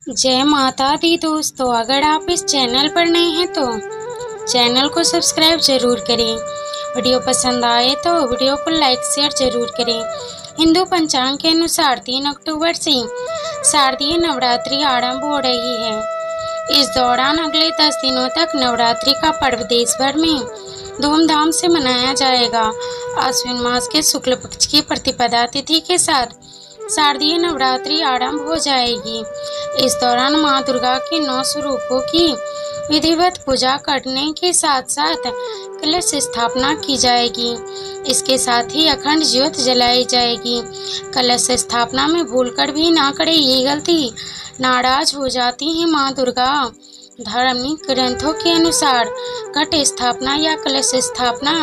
जय माता दी दोस्तों, अगर आप इस चैनल पर नए हैं तो चैनल को सब्सक्राइब जरूर करें। वीडियो पसंद आए तो वीडियो को लाइक शेयर जरूर करें। हिंदू पंचांग के अनुसार 3 अक्टूबर से शारदीय नवरात्रि आरंभ हो रही है। इस दौरान अगले 10 दिनों तक नवरात्रि का पर्व देश भर में धूमधाम से मनाया जाएगा। आश्विन मास के शुक्ल पक्ष की प्रतिपदा तिथि के साथ शारदीय नवरात्रि आरंभ हो जाएगी। इस दौरान मां दुर्गा के 9 स्वरूपों की विधिवत पूजा करने के साथ साथ कलश स्थापना की जाएगी। इसके साथ ही अखंड ज्योत जलाई जाएगी। कलश स्थापना में भूलकर भी ना करें ये गलती, नाराज हो जाती है मां दुर्गा। धार्मिक ग्रंथों के अनुसार घट स्थापना या कलश स्थापना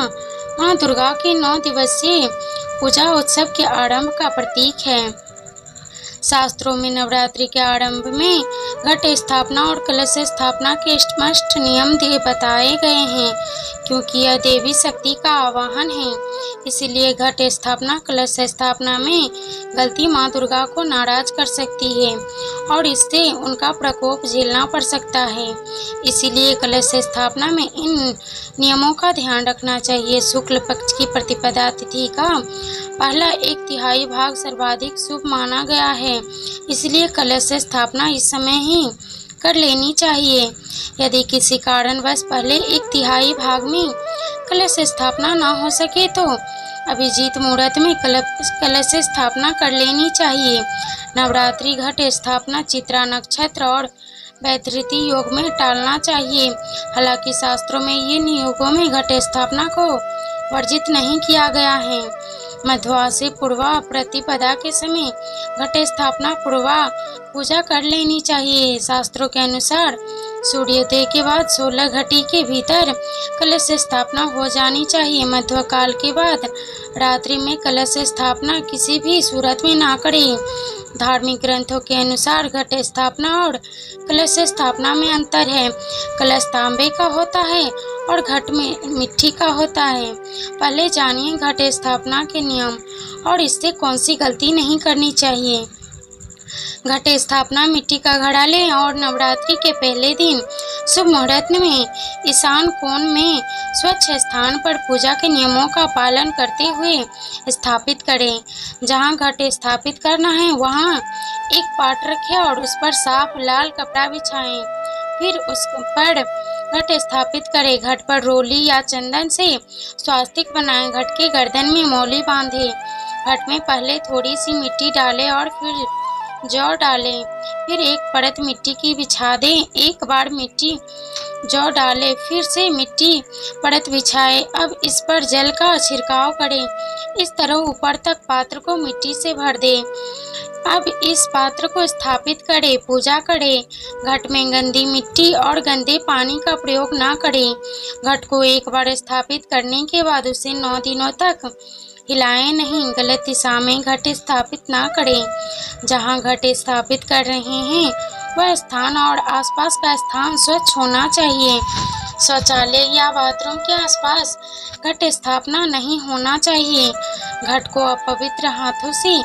मां दुर्गा के 9 दिवसीय पूजा उत्सव के आरंभ का प्रतीक है। शास्त्रों में नवरात्रि के आरंभ में घट स्थापना और कलश स्थापना के स्पष्ट नियम बताए गए हैं, क्योंकि यह देवी शक्ति का आवाहन है। इसीलिए घट स्थापना कलश स्थापना में गलती मां दुर्गा को नाराज कर सकती है और इससे उनका प्रकोप झेलना पड़ सकता है। इसीलिए कलश स्थापना में इन नियमों का ध्यान रखना चाहिए। शुक्ल पक्ष की प्रतिपदा तिथि का पहला 1/3 भाग सर्वाधिक शुभ माना गया है, इसलिए कलश स्थापना इस समय ही कर लेनी चाहिए। यदि किसी कारणवश पहले 1/3 भाग में कलश स्थापना न हो सके तो अभिजीत मुहूर्त में कलश स्थापना कर लेनी चाहिए। नवरात्रि घट स्थापना चित्रा नक्षत्र और वैधृति योग में टालना चाहिए। हालांकि शास्त्रों में इन योगों में घट स्थापना को वर्जित नहीं किया गया है। मध्वा से पूर्वा प्रतिपदा के समय घट स्थापना पूर्वा पूजा कर लेनी चाहिए। शास्त्रों के अनुसार सूर्योदय के बाद 16 घटी के भीतर कलश स्थापना हो जानी चाहिए। मध्व काल के बाद रात्रि में कलश स्थापना किसी भी सूरत में ना करें। धार्मिक ग्रंथों के अनुसार घट स्थापना और कलश स्थापना में अंतर है। कलश तांबे का होता है और घट में मिट्टी का होता है। पहले जानिए घट स्थापना के नियम और इससे कौन सी गलती नहीं करनी चाहिए। घट स्थापना मिट्टी का घड़ा लें और नवरात्रि के पहले दिन शुभ मुहूर्त में ईशान कोण में स्वच्छ स्थान पर पूजा के नियमों का पालन करते हुए स्थापित करें। जहां घट स्थापित करना है वहां एक पाट रखें और उस पर साफ लाल कपड़ा बिछाएं। फिर उस पर घट स्थापित करें। घट पर रोली या चंदन से स्वास्तिक बनाएं। घट के गर्दन में मौली बांधें। घट में पहले थोड़ी सी मिट्टी डालें और फिर जौ डालें। फिर एक परत मिट्टी की बिछा दें। एक बार मिट्टी जौ डालें, फिर से मिट्टी परत बिछाएं। अब इस पर जल का छिड़काव करें। इस तरह ऊपर तक पात्र को मिट्टी से भर दें। अब इस पात्र को स्थापित करें, पूजा करें। घट में गंदी मिट्टी और गंदे पानी का प्रयोग ना करें। घट को एक बार स्थापित करने के बाद उसे 9 दिनों तक हिलाएं नहीं। गलत दिशा में घट स्थापित ना करें। जहां घट स्थापित कर रहे हैं वह स्थान और आसपास का स्थान स्वच्छ होना चाहिए। शौचालय या बाथरूम के आसपास घट स्थापना नहीं होना चाहिए। घट को अपवित्र हाथों से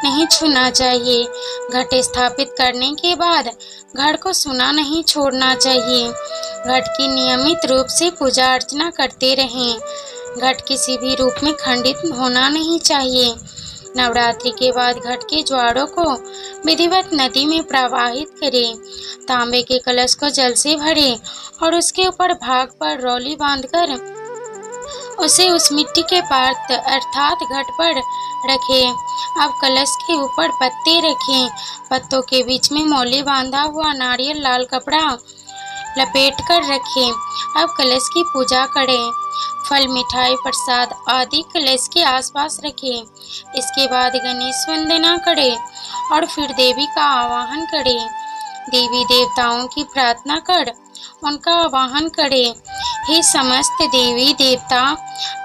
नहीं छूना चाहिए। घट स्थापित करने के बाद घट को सूना नहीं छोड़ना चाहिए। घट की नियमित रूप से पूजा अर्चना करते रहें। घट किसी भी रूप में खंडित होना नहीं चाहिए। नवरात्रि के बाद घट के ज्वारों को विधिवत नदी में प्रवाहित करें। तांबे के कलश को जल से भरें और उसके ऊपर भाग पर रौली बांधकर उसे उस मिट्टी के पात्र अर्थात घट पर रखें। अब कलश के ऊपर पत्ते रखें। पत्तों के बीच में मौली बांधा हुआ नारियल लाल कपड़ा लपेट कर रखें। अब कलश की पूजा करें। फल, मिठाई, प्रसाद आदि कलश के आसपास रखें। इसके बाद गणेश वंदना करें और फिर देवी का आवाहन करें। देवी देवताओं की प्रार्थना कर उनका आवाहन करें। हे समस्त देवी देवता,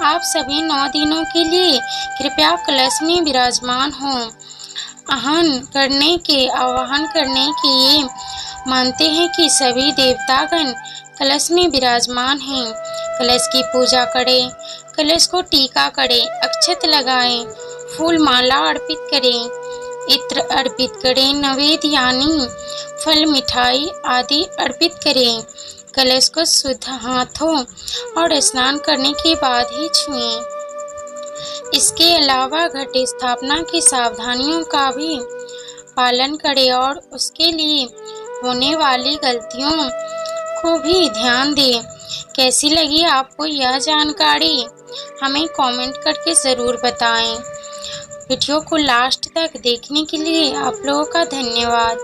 आप सभी 9 दिनों के लिए कृपया कलश में विराजमान हों। आवाहन करने के ये मानते हैं कि सभी देवतागण कलश में विराजमान हैं। कलश की पूजा करें। कलश को टीका करें, अक्षत लगाएं, फूल माला अर्पित करें, इत्र अर्पित करें। नवेद यानी फल मिठाई आदि अर्पित करें। कलश को शुद्ध हाथों और स्नान करने के बाद ही छुएं। इसके अलावा घट स्थापना की सावधानियों का भी पालन करें और उसके लिए होने वाली गलतियों को भी ध्यान दें। कैसी लगी आपको यह जानकारी? हमें कमेंट करके ज़रूर बताएं। वीडियो को लास्ट तक देखने के लिए आप लोगों का धन्यवाद।